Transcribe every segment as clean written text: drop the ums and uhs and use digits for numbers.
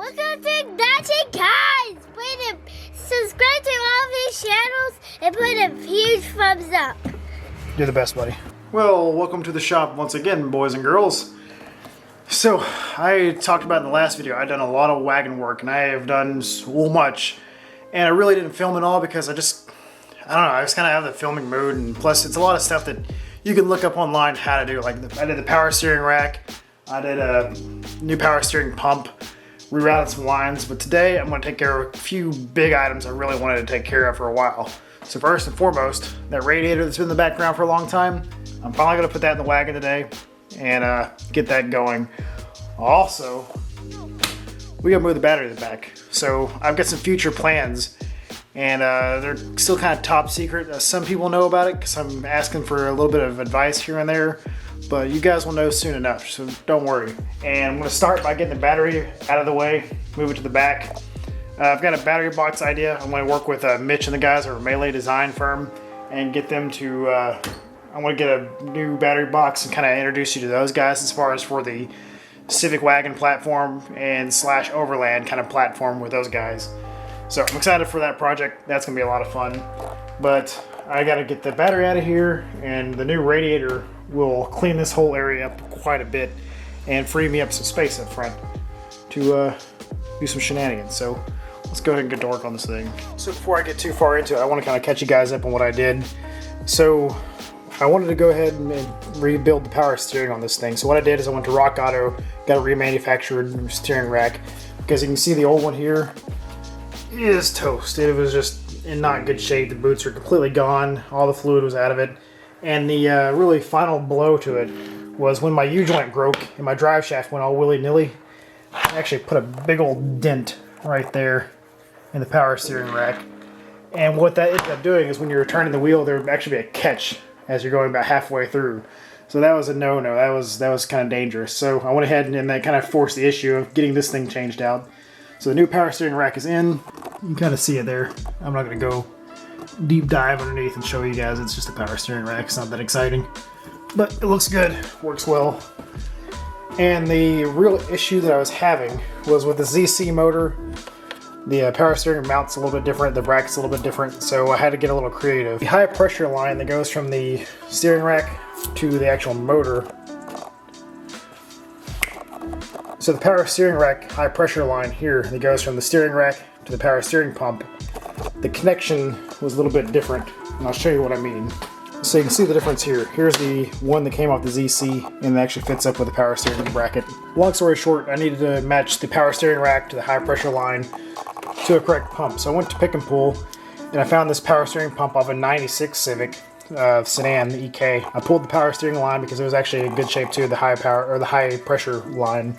Welcome to Dancing Guys! Subscribe to all these channels and put a huge thumbs up. You're the best, buddy. Well, welcome to the shop once again, boys and girls. So, I talked about in the last video, I've done a lot of wagon work, and I have done so much. And I really didn't film it all because I don't know, I just kind of have the filming mood, and plus it's a lot of stuff that you can look up online how to do. Like, I did the power steering rack, I did a new power steering pump, rerouted some lines, but today I'm going to take care of a few big items I really wanted to take care of for a while. So first and foremost, that radiator that's been in the background for a long time, I'm finally going to put that in the wagon today and get that going. Also, we got to move the battery in the back. So I've got some future plans, and they're still kind of top secret. Some people know about it because I'm asking for a little bit of advice here and there, but you guys will know soon enough, so don't worry. And I'm going to start by getting the battery out of the way, move it to the back. I've got a battery box idea. I'm going to work with Mitch and the guys over MeLe Design Firm and get them to, I want to get a new battery box and kind of introduce you to those guys as far as for the Civic Wagon platform and / Overland kind of platform with those guys. So I'm excited for that project. That's going to be a lot of fun. But I got to get the battery out of here, and the new radiator will clean this whole area up quite a bit and free me up some space up front to do some shenanigans. So let's go ahead and get to work on this thing. So before I get too far into it, I want to kind of catch you guys up on what I did. So I wanted to go ahead and rebuild the power steering on this thing. So what I did is I went to Rock Auto, got a remanufactured steering rack, because you can see the old one here is toast. It was just in not good shape. The boots are completely gone. All the fluid was out of it. And the really final blow to it was when my U-joint broke and my drive shaft went all willy-nilly. I actually put a big old dent right there in the power steering rack. And what that ended up doing is when you're turning the wheel, there would actually be a catch as you're going about halfway through. So that was a no-no. That was kind of dangerous. So I went ahead and that kind of forced the issue of getting this thing changed out. So the new power steering rack is in. You can kind of see it there. I'm not going to go deep dive underneath and show you guys. It's just a power steering rack. It's not that exciting, but it looks good, works well. And the real issue that I was having was with the ZC motor. The power steering mount's a little bit different, the bracket's a little bit different, so I had to get a little creative. The high pressure line that goes from the steering rack to the actual motor. So the power steering rack high pressure line here that goes from the steering rack to the power steering pump, the connection was a little bit different, and I'll show you what I mean. So you can see the difference here. Here's the one that came off the ZC, and it actually fits up with the power steering bracket. Long story short, I needed to match the power steering rack to the high pressure line to a correct pump. So I went to Pick and Pull, and I found this power steering pump off a 96 Civic sedan, the EK. I pulled the power steering line because it was actually in good shape too, the high power or the high pressure line.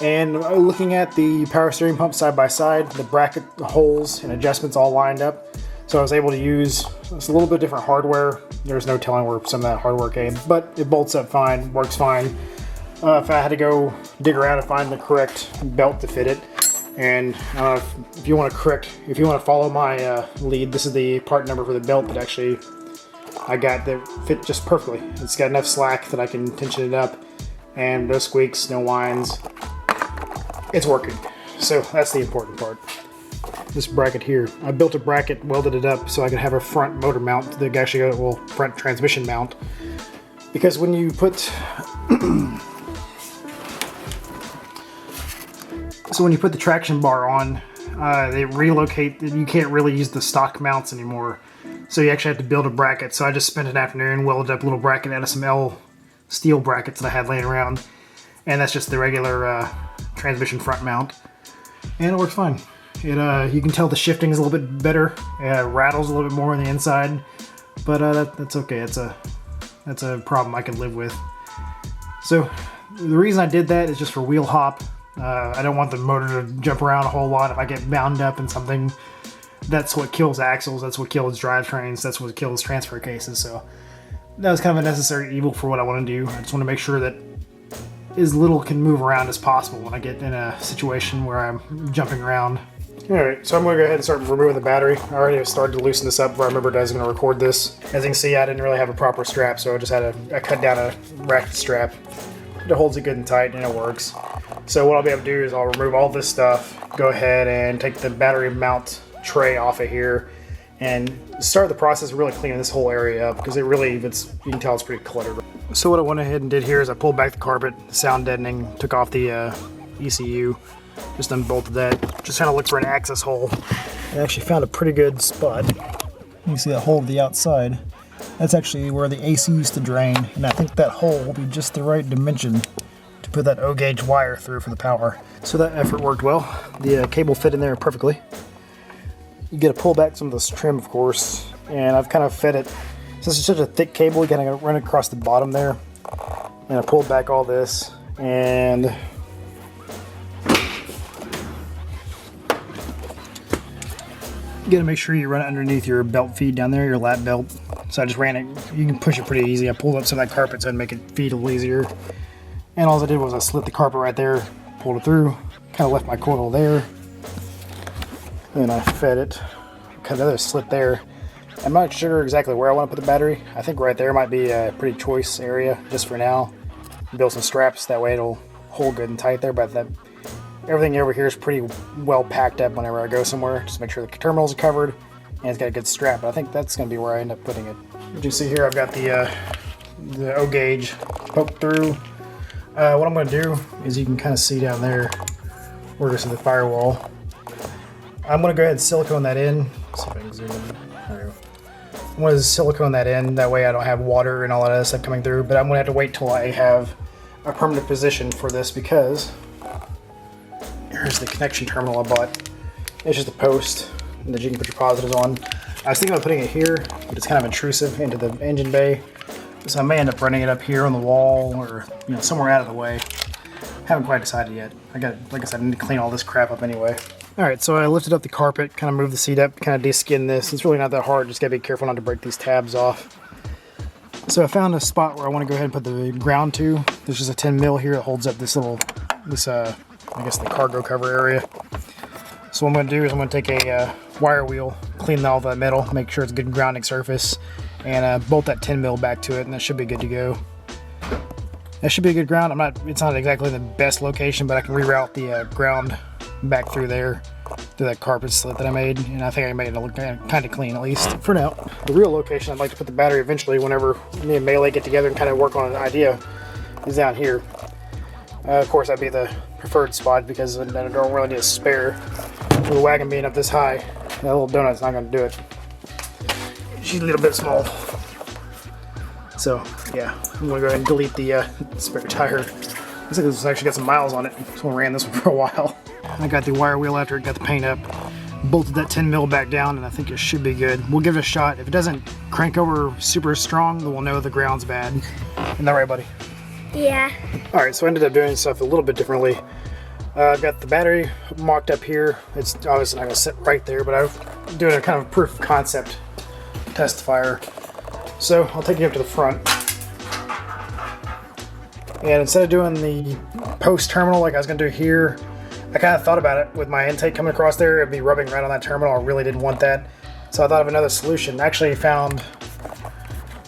And looking at the power steering pump side by side, the bracket holes and adjustments all lined up. So I was able to use it's a little bit different hardware. There's no telling where some of that hardware came, but it bolts up fine, works fine. If I had to go dig around and find the correct belt to fit it, and if you want to follow my lead, this is the part number for the belt that actually I got that fit just perfectly. It's got enough slack that I can tension it up, and no squeaks, no whines. It's working. So that's the important part. This bracket here, I built a bracket, welded it up so I could have a front motor mount that actually go, well, front transmission mount. Because when you put so when you put the traction bar on, they relocate. You can't really use the stock mounts anymore, so you actually have to build a bracket. So I just spent an afternoon welded up a little bracket out of some L steel brackets that I had laying around, and that's just the regular transmission front mount, and it works fine. You can tell the shifting is a little bit better. It rattles a little bit more on the inside, but that's okay. That's a problem I can live with. So the reason I did that is just for wheel hop. I don't want the motor to jump around a whole lot. If I get bound up in something, that's what kills axles, that's what kills drivetrains, that's what kills transfer cases. So that was kind of a necessary evil for what I want to do. I just want to make sure that as little can move around as possible when I get in a situation where I'm jumping around. Alright, so I'm going to go ahead and start removing the battery. I already started to loosen this up before I remembered I was going to record this. As you can see, I didn't really have a proper strap, so I just had I cut down a ratchet strap. It holds it good and tight, and it works. So what I'll be able to do is I'll remove all this stuff, go ahead and take the battery mount tray off of here, and start the process of really cleaning this whole area up, because you can tell it's pretty cluttered. So what I went ahead and did here is I pulled back the carpet, the sound deadening, took off the ECU, just unbolted that, just trying to look for an access hole. I actually found a pretty good spot. You can see that hole to the outside. That's actually where the AC used to drain, and I think that hole will be just the right dimension to put that O-gauge wire through for the power. So that effort worked well. The cable fit in there perfectly. You get to pull back some of this trim, of course, and I've kind of fed it. Since it's such a thick cable, you kind of run it across the bottom there. And I pulled back all this, and you gotta make sure you run it underneath your belt feed down there, your lap belt. So I just ran it, you can push it pretty easy. I pulled up some of that carpet so I'd make it feed a little easier. And all I did was I slit the carpet right there, pulled it through, kind of left my coil there. And I fed it, cut another slit there. I'm not sure exactly where I want to put the battery. I think right there might be a pretty choice area just for now. Build some straps, that way it'll hold good and tight there, but everything over here is pretty well packed up whenever I go somewhere. Just make sure the terminals are covered and it's got a good strap, but I think that's going to be where I end up putting it. As you see here, I've got the O-gauge poked through. What I'm going to do is you can kind of see down there where this is the firewall. I'm going to go ahead and silicone that in. Let's see if I can zoom in. There we go. I'm going to silicone that in, that way I don't have water and all that other stuff coming through, but I'm going to have to wait till I have a permanent position for this, because here's the connection terminal I bought. It's just a post that you can put your positives on. I was thinking about putting it here, but it's kind of intrusive into the engine bay, so I may end up running it up here on the wall, or somewhere out of the way. Haven't quite decided yet. Like I said, I need to clean all this crap up anyway. Alright, so I lifted up the carpet, kind of moved the seat up, kind of de-skinned this. It's really not that hard, just gotta be careful not to break these tabs off. So I found a spot where I want to go ahead and put the ground to. There's just a 10 mil here that holds up this I guess the cargo cover area. So what I'm going to do is I'm going to take a wire wheel, clean all that metal, make sure it's a good grounding surface, and bolt that 10 mil back to it, and that should be good to go. That should be a good ground. It's not exactly the best location, but I can reroute the ground back through there, through that carpet slit that I made, and I think I made it look kind of clean, at least for now. The real location I'd like to put the battery eventually, whenever me and MeLe get together and kind of work on an idea, is down here. Of course, that'd be the preferred spot, because I don't really need a spare. With the wagon being up this high, that little donut's not going to do it. She's a little bit small. So, yeah, I'm going to go ahead and delete the spare tire. Looks like this actually got some miles on it, so I ran this one for a while. I got the wire wheel after it got the paint up, bolted that 10 mil back down, and I think it should be good. We'll give it a shot. If it doesn't crank over super strong, then we'll know the ground's bad. Isn't that right, buddy? Yeah. Alright, so I ended up doing stuff a little bit differently. I've got the battery mocked up here. It's obviously not going to sit right there, but I'm doing a kind of proof of concept test fire. So I'll take you up to the front. And instead of doing the post terminal like I was going to do here, I kind of thought about it with my intake coming across there. It'd be rubbing right on that terminal. I really didn't want that. So I thought of another solution. Actually found,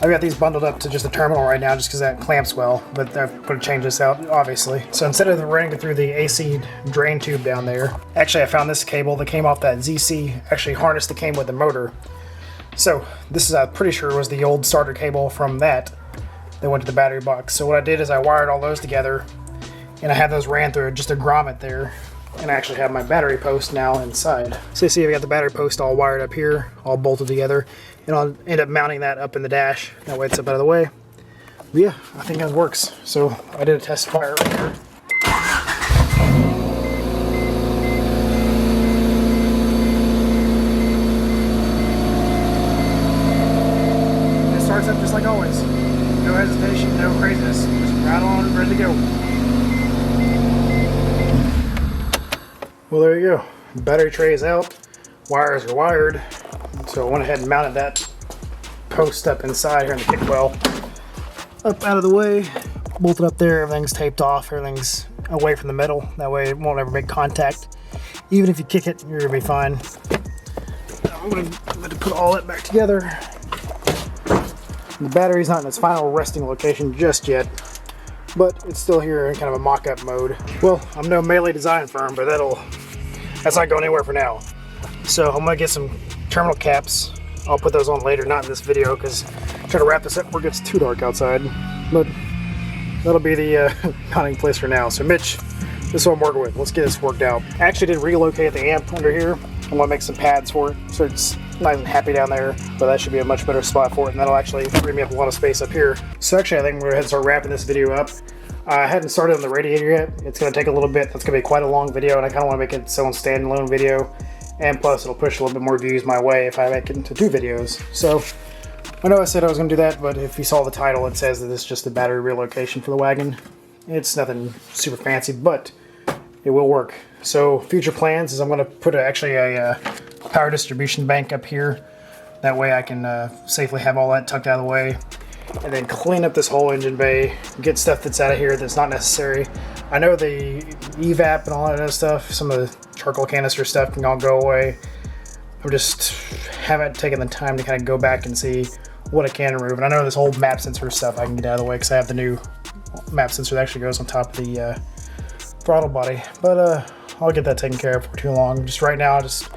I've got these bundled up to just the terminal right now just because that clamps well, but I'm going to change this out, obviously. So instead of running it through the AC drain tube down there, actually I found this cable that came off that ZC, actually harness that came with the motor. So this is, I'm pretty sure, was the old starter cable from that went to the battery box. So what I did is I wired all those together, and I had those ran through just a grommet there, and I actually have my battery post now inside. So you see I've got the battery post all wired up here, all bolted together, and I'll end up mounting that up in the dash. That way it's up out of the way. But yeah, I think that works. So I did a test fire right here. It starts up just like always. No hesitation, no craziness. Just right on, ready to go. Well, there you go. Battery tray is out. Wires are wired. So I went ahead and mounted that post up inside here in the kick well. Up out of the way, bolted up there, everything's taped off, everything's away from the metal. That way it won't ever make contact. Even if you kick it, you're gonna be fine. I'm gonna put all that back together. The battery's not in its final resting location just yet. but it's still here in kind of a mock-up mode. Well, I'm no MeLe Design Firm, but that's not going anywhere for now. So I'm gonna get some terminal caps. I'll put those on later, not in this video, because I'm trying to wrap this up before it gets too dark outside. But that'll be the mounting place for now. So Mitch, this is what I'm working with. Let's get this worked out. I actually did relocate the amp under here. I'm gonna make some pads for it, so it's nice and happy down there, but that should be a much better spot for it, and that'll actually free me up a lot of space up here. So actually, I think we're gonna go ahead and start wrapping this video up. I hadn't started on the radiator yet. It's gonna take a little bit. That's gonna be quite a long video, and I kinda wanna make it its own standalone video. And plus, it'll push a little bit more views my way if I make it into 2 videos. So, I know I said I was gonna do that, but if you saw the title, it says that it's just a battery relocation for the wagon. It's nothing super fancy, but it will work. So future plans is I'm going to put actually a power distribution bank up here. That way I can safely have all that tucked out of the way. And then clean up this whole engine bay. Get stuff that's out of here that's not necessary. I know the evap and all that other stuff, some of the charcoal canister stuff can all go away. I just haven't taken the time to kind of go back and see what I can remove. And I know this whole map sensor stuff I can get out of the way because I have the new map sensor that actually goes on top of the throttle body. But I'll get that taken care of for too long. Just right now, I just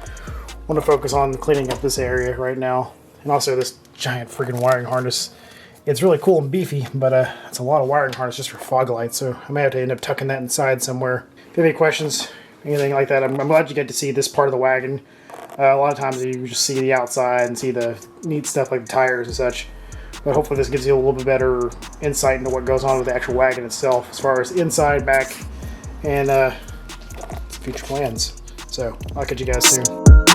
want to focus on cleaning up this area right now. And also this giant freaking wiring harness. It's really cool and beefy, but it's a lot of wiring harness just for fog lights, so I may have to end up tucking that inside somewhere. If you have any questions, anything like that, I'm glad you get to see this part of the wagon. A lot of times you just see the outside and see the neat stuff like the tires and such. But hopefully this gives you a little bit better insight into what goes on with the actual wagon itself as far as inside, back, and future plans. So I'll catch you guys soon.